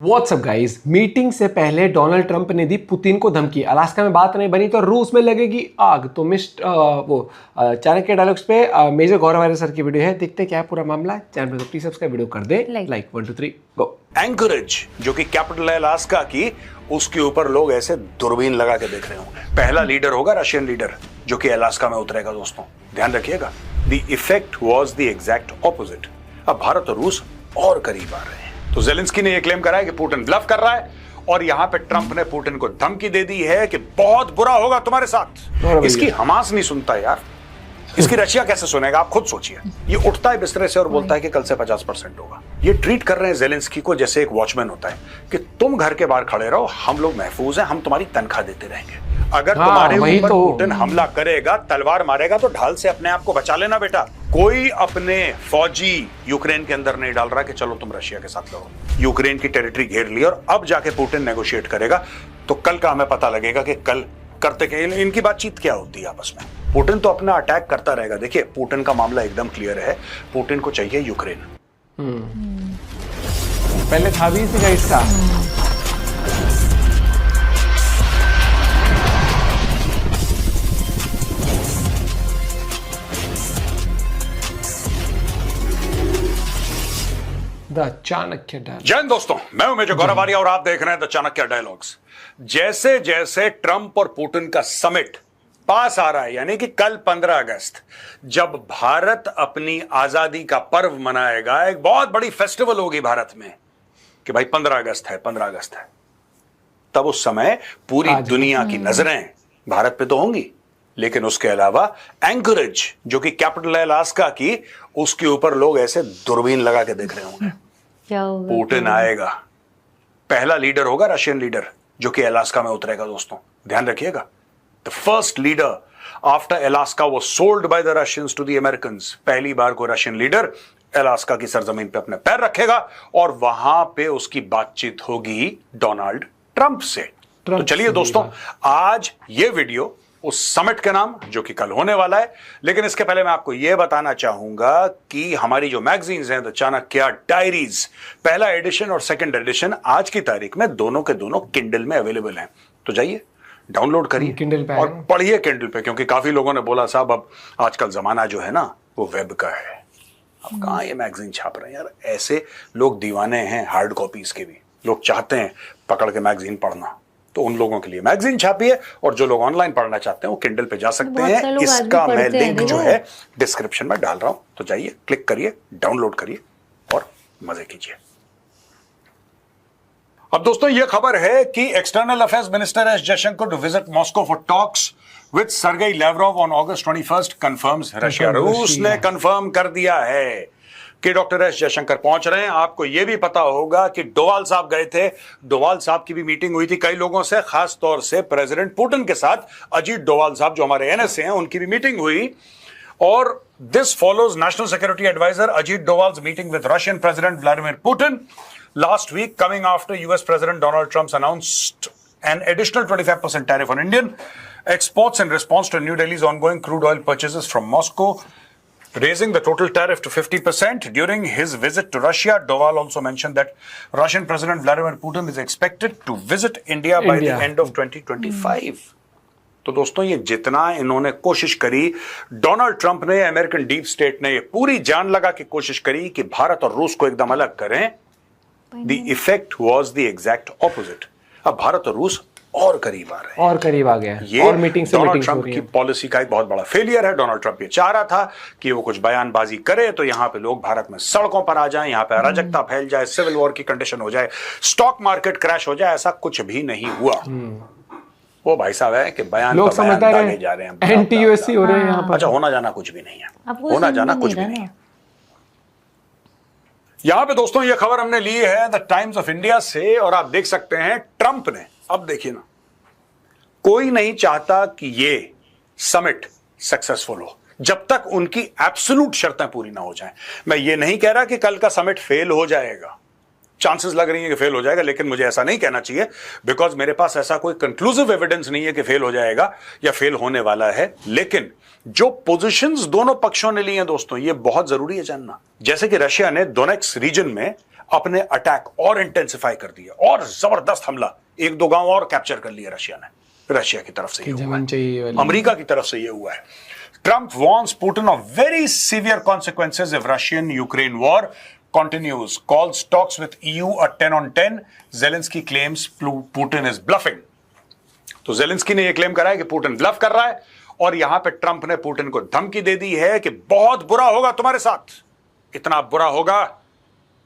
WhatsApp guys, meeting से पहले Donald Trump ने दी पुतिन को धमकी। अलास्का में बात नहीं बनी तो रूस में लगेगी आग। तो चाणक्य डायलॉग्स पे मेजर गौरव सर की वीडियो है, देखते क्या है पूरा मामला। चैनल पे प्लीज सब्सक्राइब, वीडियो कर दे लाइक 1 2 3 गो। एंकरेज जो कि कैपिटल है अलास्का की, उसके ऊपर लोग ऐसे दूरबीन लगा के देख रहे होंगे। पहला लीडर होगा रशियन लीडर जो कि अलास्का में उतरेगा। दोस्तों ध्यान रखिएगा, the effect was the exact opposite. अब भारत और रूस और करीब आ रहे हैं। तो जेलेंस्की ने यह क्लेम करा है कि पुतिन ब्लफ कर रहा है, और यहां पे ट्रंप ने पुतिन को धमकी दे दी है कि बहुत बुरा होगा तुम्हारे साथ। इसकी हमास नहीं सुनता यार, इसकी रशिया कैसे सुनेगा? आप खुद सोचिए। ये उठता है बिस्तरे से और बोलता है कि कल से 50% होगा। ये ट्रीट कर रहे हैं जेलेंस्की को जैसे एक वॉचमैन होता है कि तुम घर के बाहर खड़े रहो, हम लोग महफूज हैं, हम तुम्हारी तनख्वाह देते रहेंगे। अगर तुम्हारे ऊपर पुतिन हमला करेगा, तलवार मारेगा, तो ढाल से अपने आप को बचा लेना बेटा। कोई अपने फौजी यूक्रेन के अंदर नहीं डाल रहा कि चलो तुम रशिया के साथ लड़ो। यूक्रेन की टेरिटरी घेर ली और अब जाके पुतिन नेगोशिएट करेगा, तो कल का हमें पता लगेगा कि कल करते क्या इनकी बातचीत क्या होती है आपस में। पुतिन तो अपना अटैक करता रहेगा। देखिए, पुतिन का मामला एकदम क्लियर है, पुतिन को चाहिए यूक्रेन। पहले था भी इसी गाइस का। The Chanakya dialogue. जय हिंद दोस्तों, मैं हूं मेजर गौरव और आप देख रहे हैं द चाणक्य डायलॉग्स। जैसे जैसे ट्रंप और पुतिन का समिट पास आ रहा है, यानी कि कल 15 अगस्त जब भारत अपनी आजादी का पर्व मनाएगा, एक बहुत बड़ी फेस्टिवल होगी भारत में कि भाई 15 अगस्त है, 15 अगस्त है, तब उस समय पूरी दुनिया की नजरें भारत पे तो होंगी। लेकिन उसके अलावा एंकरेज जो कि कैपिटल है अलास्का की, उसके ऊपर लोग ऐसे दूरबीन लगा के देख रहे होंगे। पुतिन आएगा, पहला लीडर होगा रशियन लीडर जो कि अलास्का में उतरेगा। दोस्तों ध्यान रखिएगा, the first leader after Alaska was sold by the Russians to the Americans. पहली बार कोई रशियन लीडर अलास्का की सरजमीन पे अपने पैर रखेगा और वहां पे उसकी बातचीत होगी डोनाल्ड ट्रंप से। तो चलिए दोस्तों, आज ये वीडियो उस समिट के नाम जो कि कल होने वाला है। लेकिन इसके पहले मैं आपको यह बताना चाहूंगा कि हमारी जो मैगजीन्स हैं, द चाणक्य डायरीज, पहला एडिशन और सेकंड एडिशन आज की तारीख में दोनों के दोनों किंडल में अवेलेबल हैं। तो जाइए डाउनलोड करिए किंडल पे और पढ़िए किंडल पे, क्योंकि काफी लोगों ने बोला साहब अब आजकल जमाना जो है ना वो वेब का है, अब कहां ये मैगजीन छाप रहे हैं यार। ऐसे लोग दीवाने हैं हार्ड कॉपीज के भी, लोग चाहते हैं पकड़ के मैगजीन पढ़ना, तो उन लोगों के लिए मैगजीन छापी है। और जो लोग ऑनलाइन पढ़ना चाहते हैं वो किंडल पे जा सकते हैं। इसका मैं लिंक जो है डिस्क्रिप्शन में डाल रहा हूं, तो जाइए क्लिक करिए, डाउनलोड करिए और मजे कीजिए। अब दोस्तों ये खबर है कि external affairs minister S Jaishankar to visit Moscow for talks with Sergei Lavrov on August 21 confirms Russia. रूस ने कंफर्म कर दिया है कि डॉक्टर एस जयशंकर पहुंच रहे हैं। आपको यह भी पता होगा कि डोवाल साहब गए थे, डोवाल साहब की भी मीटिंग हुई थी कई लोगों से, खास तौर से प्रेसिडेंट पुतिन के साथ। अजीत डोवाल साहब जो हमारे एनएसए हैं, उनकी भी मीटिंग हुई। और this follows national security advisor Ajit Doval's meeting with Russian president Vladimir Putin last week, coming after US President Donald Trump announced an additional 25% tariff on Indian exports in response to New Delhi's ongoing crude oil purchases from Moscow, raising the total tariff to 50%. During his visit to Russia, Doval also mentioned that Russian President Vladimir Putin is expected to visit India by the end of 2025. तो दोस्तों ये जितना इन्होंने कोशिश करी, Donald Trump ने, American deep state ने, ये पूरी जान लगा के कोशिश करी कि भारत और रूस को एकदम अलग करें, The effect was the exact opposite. अब भारत और रूस और करीब आ रहे हैं, और करीब आ गया। ये और मीटिंग से डोनाल्ड ट्रंप की पॉलिसी का एक बहुत बड़ा फेलियर है। डोनाल्ड ट्रंप ये चाह रहा था कि वो कुछ बयानबाजी करे तो यहां पे लोग भारत में सड़कों पर आ जाएं, यहां पे अराजकता फैल जाए, सिविल वॉर की कंडीशन हो जाए, स्टॉक मार्केट क्रैश हो जाए। ऐसा कुछ भी नहीं हुआ। वो भाई साहब है कि बयान लोग समझदार हैं, जा रहे हैं, एंटी-यूएससी हो रहे हैं यहां पर। अच्छा, होना जाना कुछ भी नहीं है, होना जाना कुछ भी नहीं है। यहां पे दोस्तों ये खबर हमने ली है द टाइम्स ऑफ इंडिया से, और आप देख सकते हैं ट्रंप ने, अब देखिए ना, कोई नहीं चाहता कि ये समिट सक्सेसफुल हो जब तक उनकी एब्सोल्यूट शर्तें पूरी ना हो जाएं। मैं ये नहीं कह रहा कि कल का समिट फेल हो जाएगा, चांसेस लग रही है कि फेल हो जाएगा, लेकिन मुझे ऐसा नहीं कहना चाहिए, बिकॉज मेरे पास ऐसा कोई कंक्लूसिव एविडेंस नहीं है कि फेल हो जाएगा या फेल होने वाला है। लेकिन जो पोजीशंस दोनों पक्षों ने ली हैं दोस्तों, ये बहुत जरूरी है जानना। जैसे कि रशिया ने डोनेट्स्क रीजन में अपने अटैक और इंटेंसिफाई कर दिया और जबरदस्त हमला, 1-2 गांव और कैप्चर कर लिया रशिया ने। रशिया की तरफ से ये हुआ है, अमेरिका की तरफ से ये हुआ है। Trump warns Putin of very severe consequences if Russian-Ukraine war continues. Calls talks with EU a 10 on 10. Zelensky claims Putin is bluffing. तो जेलेंस्की ने यह क्लेम करा है कि पुतिन ब्लफ कर रहा है और यहां पे ट्रंप ने पुतिन को धमकी दे दी है कि बहुत बुरा होगा तुम्हारे साथ, इतना बुरा होगा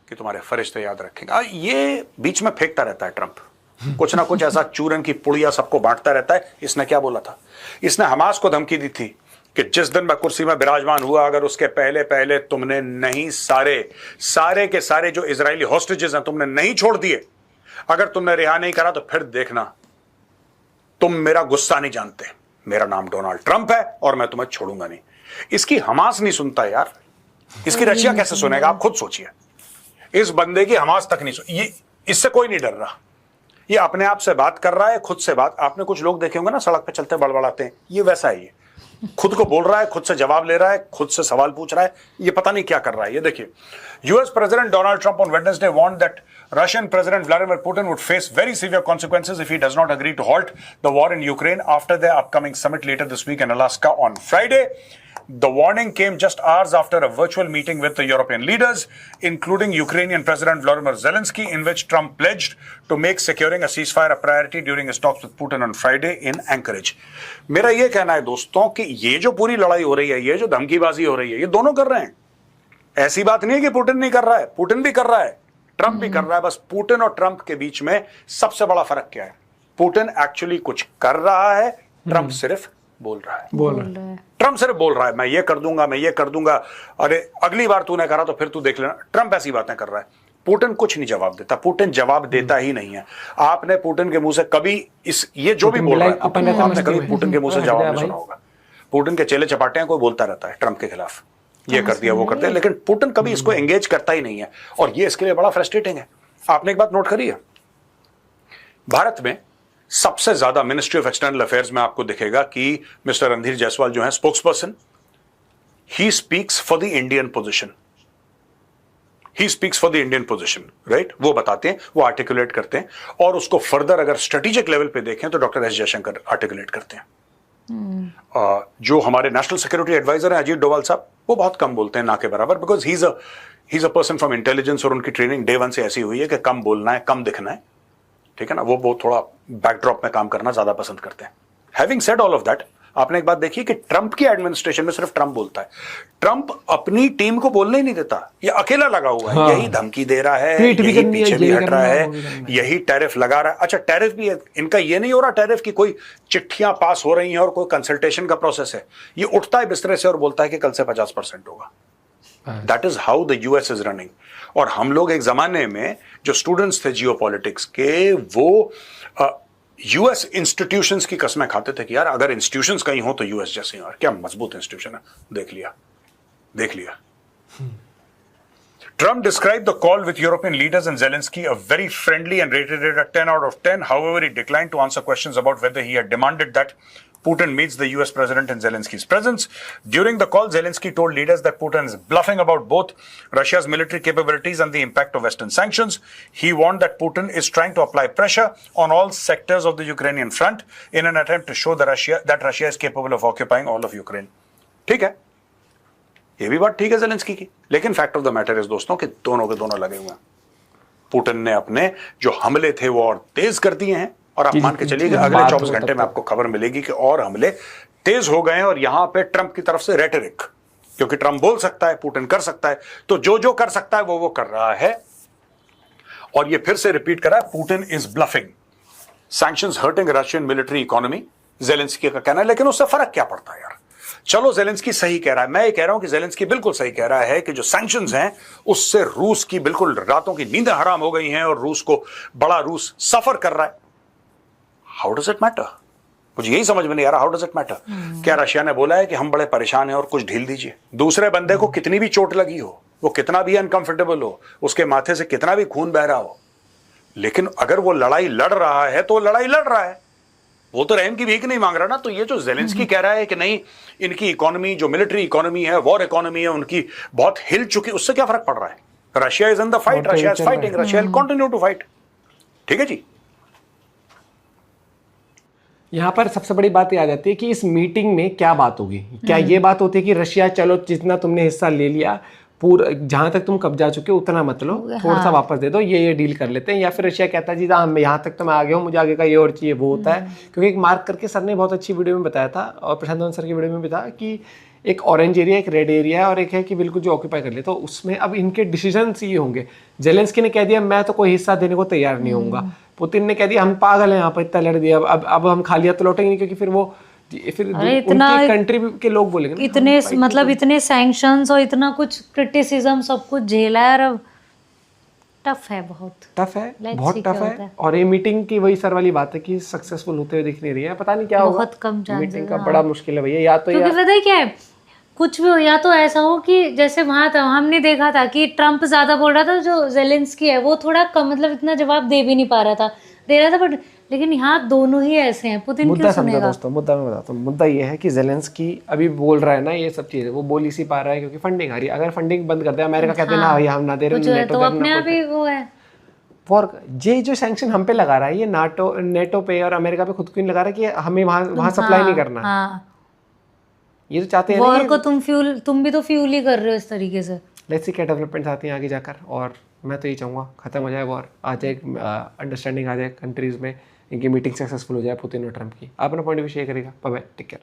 कि तुम्हारे फरिश्ते याद रखेंगे। ये बीच में फेंकता रहता है ट्रंप, कुछ ना कुछ ऐसा चूरन की पुड़िया सबको बांटता रहता है। इसने क्या बोला था? इसने हमास को धमकी दी थी कि जिस दिन मैं कुर्सी में विराजमान हुआ, अगर उसके पहले पहले तुमने नहीं सारे के सारे जो इजरायली हॉस्टेजेस हैं तुमने नहीं छोड़ दिए, अगर तुमने रिहा नहीं करा तो फिर देखना, तुम मेरा गुस्सा नहीं जानते, मेरा नाम डोनाल्ड ट्रंप है और मैं तुम्हें छोड़ूंगा नहीं। इसकी हमास नहीं सुनता यार, इसकी रशिया कैसे सुनेगा? आप खुद सोचिए, इस बंदे की हमास तक नहीं सुन, ये इससे कोई नहीं डर रहा, ये अपने आप से बात कर रहा है, खुद से बात। आपने कुछ लोग देखे होंगे ना सड़क पे चलते बड़बड़ाते हैं, ये वैसा है, ये खुद को बोल रहा है, खुद से जवाब ले रहा है, खुद से सवाल पूछ रहा है, ये पता नहीं क्या कर रहा है। ये देखिए, US president Donald Trump on Wednesday warned that Russian President Vladimir Putin would face very severe consequences if he does not agree to halt the war in Ukraine after their upcoming summit later this week in Alaska on Friday. The warning came just hours after a virtual meeting with the European leaders, including Ukrainian President Volodymyr Zelensky, in which Trump pledged to make securing a ceasefire a priority during his talks with Putin on Friday in Anchorage. मेरा ये कहना है दोस्तों कि ये जो पूरी लड़ाई हो रही है, ये जो धमकीबाजी हो रही है, ये दोनों कर रहे हैं। ऐसी बात नहीं है कि पुतिन नहीं कर रहा है, पुतिन भी कर रहा है, ट्रंप भी कर रहा है। बस पुतिन और ट्रंप के बीच में सबसे बड़ा फर्क क्या है? पुतिन एक्चुअली कुछ कर रहा है, ट्रंप सिर्फ बोल रहा है। ट्रंप सिर्फ बोल रहा है, मैं ये कर दूंगा, मैं ये कर दूंगा, अरे अगली बार तूने करा तो फिर तू देख लेना। ट्रंप ऐसी बातें कर रहा है, पुतिन कुछ नहीं जवाब देता, पुतिन जवाब देता ही नहीं है। आपने पुतिन के मुंह से कभी ये जो भी बोल रहा है, आपने कभी पुतिन के मुंह से जवाब नहीं सुना होगा। पुतिन के चेले चपाटे हैं, कोई बोलता रहता है ट्रंप के खिलाफ, ये कर दिया वो कर दिया, लेकिन पुतिन कभी इसको एंगेज करता ही नहीं है और ये इसके लिए बड़ा फ्रस्ट्रेटिंग है। आपने एक बात नोट करी है, भारत में सबसे ज्यादा मिनिस्ट्री ऑफ एक्सटर्नल अफेयर्स में आपको दिखेगा कि मिस्टर रणधीर जायसवाल जो है spokes person, he speaks for the Indian position, he speaks for the Indian position, right? वो बताते हैं, वो आर्टिकुलेट करते हैं और उसको फर्दर अगर स्ट्रेटेजिक लेवल पे देखें तो डॉक्टर एस जयशंकर आर्टिकुलेट करते हैं। जो हमारे नेशनल सिक्योरिटी एडवाइजर हैं अजीत डोवाल साहब, वो बहुत कम बोलते हैं, ना के बराबर, because he is a person from intelligence और उनकी ट्रेनिंग डे 1 से ऐसी हुई है कि कम बोलना है, कम दिखना है, ठीक है ना? वो थोड़ा बैकड्रॉप में काम करना ज्यादा पसंद करते हैं। Having said all of that, आपने एक बात देखी कि ट्रंप की एडमिनिस्ट्रेशन में सिर्फ ट्रंप बोलता है, ट्रंप अपनी टीम को बोलने ही नहीं देता, ये अकेला लगा हुआ है। यही धमकी दे रहा है, यही पीछे भी हट रहा है, यही टैरिफ लगा रहा है। अच्छा, टैरिफ भी है इनका, ये नहीं हो रहा टैरिफ की कोई चिट्ठियां पास हो रही हैं और कोई कंसल्टेशन का प्रोसेस है, ये उठता है बिस्तरे से और बोलता है कि कल से 50% होगा। That is how the US is running. और हम लोग एक जमाने में जो स्टूडेंट्स थे जियोपॉलिटिक्स के, वो यूएस इंस्टीट्यूशंस की कसमें खाते थे कि यार अगर इंस्टीट्यूशंस कहीं हो तो यूएस जैसे यार क्या मजबूत इंस्टीट्यूशन है, देख लिया। Trump described the call with European leaders and Zelensky a very friendly and rated it a 10 out of 10. However, he declined to answer questions about whether he had demanded that Putin meets the US president in Zelensky's presence. During the call, Zelensky told leaders that Putin is bluffing about both Russia's military capabilities and the impact of Western sanctions. He warned that Putin is trying to apply pressure on all sectors of the Ukrainian front in an attempt to show that Russia is capable of occupying all of Ukraine. ठीक है, ये भी बात ठीक है Zelensky की, लेकिन fact of the matter is दोस्तों कि दोनों के दोनों लगे हुए हैं। पुतिन ने अपने जो हमले थे वो और तेज कर दिए हैं और आप मान के चलिए कि अगले 24 घंटे में आपको खबर मिलेगी कि और हमले तेज हो गए हैं। और यहां पे ट्रंप की तरफ से रेटरिक, क्योंकि ट्रंप बोल सकता है, पुतिन कर सकता है, तो जो कर सकता है वो कर रहा है। और ये फिर से रिपीट करा है, Putin is bluffing, sanctions hurting Russian military economy, Zelensky का कहना है। लेकिन उससे फर्क क्या पड़ता है यार? चलो जेलेंस्की सही कह रहा है, मैं ये कह रहा हूं कि जेलेंस्की बिल्कुल सही कह रहा है कि जो सैंक्शंस हैं उससे रूस की बिल्कुल रातों की नींदें हराम हो गई हैं और रूस को बड़ा रूस सफर कर रहा है। How does it matter? मुझे यही समझ में नहीं आ रहा, हाउ डज इट मैटर? क्या रशिया ने बोला है कि हम बड़े परेशान हैं और कुछ ढील दीजिए? दूसरे बंदे को कितनी भी चोट लगी हो, वो कितना भी अनकंफर्टेबल हो, उसके माथे से कितना भी खून बह रहा हो, लेकिन अगर वो लड़ाई लड़ रहा है तो लड़ाई लड़ रहा है, वो तो रहम की भीख नहीं मांग रहा ना। तो ये जो जेलेंस्की कह रहा है कि नहीं, इनकी इकोनॉमी जो मिलिट्री इकोनॉमी है, वॉर इकोनॉमी है, उनकी बहुत हिल चुकी, उससे क्या फर्क पड़ रहा है? Russia is in the fight, Russia is fighting, Russia will continue to fight. ठीक है जी। यहाँ पर सबसे बड़ी बात ये आ जाती है कि इस मीटिंग में क्या बात होगी। क्या ये बात होती है कि रशिया चलो जितना तुमने हिस्सा ले लिया, पूरा जहां तक तुम कब्जा चुके हो उतना मत लो, थोड़ा सा वापस दे दो, ये डील कर लेते हैं। या फिर रशिया कहता है जी हाँ यहाँ तक तो मैं आ गया हूँ, मुझे आगे का ये और चाहिए, वो होता है। क्योंकि एक मार्क करके सर ने बहुत अच्छी वीडियो में बताया था, और प्रशांत सर की वीडियो में भी था कि एक ऑरेंज एरिया, एक रेड एरिया है, और एक है कि बिल्कुल जो ऑक्यूपाई कर ले। तो उसमें अब इनके डिसीजन ये होंगे। जेलेंस्की ने कह दिया मैं तो कोई हिस्सा देने को तैयार नहीं होऊंगा, पुतिन ने कह दिया हम पागल हैं यहाँ पर, इतना लड़ दिया, अब हम खाली हाथ तो लौटेंगे नहीं, क्योंकि फिर वो उनकी कंट्री के लोग बोलेंगे ना, इतने मतलब इतने सैंक्शंस और इतना कुछ क्रिटिसिज्म सब कुछ झेला है, और टफ है, बहुत टफ है, बहुत टफ है। और ये मीटिंग की वही सर वाली बात है कि सक्सेसफुल होते हुए दिख नहीं रही है, पता नहीं क्या होगा। बहुत कम चांसेस, मीटिंग का बड़ा मुश्किल है भैया। या तो क्योंकि पता है क्या है, कुछ भी हो, या तो ऐसा हो कि जैसे वहां था, हमने देखा था कि ट्रम्प ज्यादा बोल रहा था, जो जेलेंस्की है वो थोड़ा कम, मतलब इतना जवाब दे भी नहीं पा रहा था, दे रहा था बट, लेकिन यहाँ दोनों ही ऐसे हैं। पुतिन मुद्दा क्यों समझा सुनेगा? दोस्तों, मुद्दा मैं बताता हूँ। मुद्दा ये है कि जेलेंस्की अभी बोल रहा है ना ये सब चीजें, वो बोल इसी पा रहा है क्योंकि फंडिंग आ रही है। अगर फंडिंग बंद कर दे, अमेरिका कहते हैं ना भैया हम ना दे रहे हैं, तो अपने आप ही वो है। फॉर ये जो सैंक्शन हम पे लगा रहा है, ये नेटो पे और अमेरिका पे खुद क्यों नहीं लगा रहा है कि हमें वहां सप्लाई नहीं करना। हाँ, ये तो चाहते हैं वॉर को तुम भी तो फ्यूल ही कर रहे हो इस तरीके से। लेट्स सी क्या डेवलपमेंट्स आती हैं आगे जाकर। और मैं तो ये चाहूँगा खत्म हो जाए वॉर, आ जाए अंडरस्टैंडिंग आ जाए कंट्रीज में, इनकी मीटिंग सक्सेसफुल हो जाए पुतिन और ट्रम्प की। अपना पॉइंट भी शेयर करेगा। Bye bye, take care.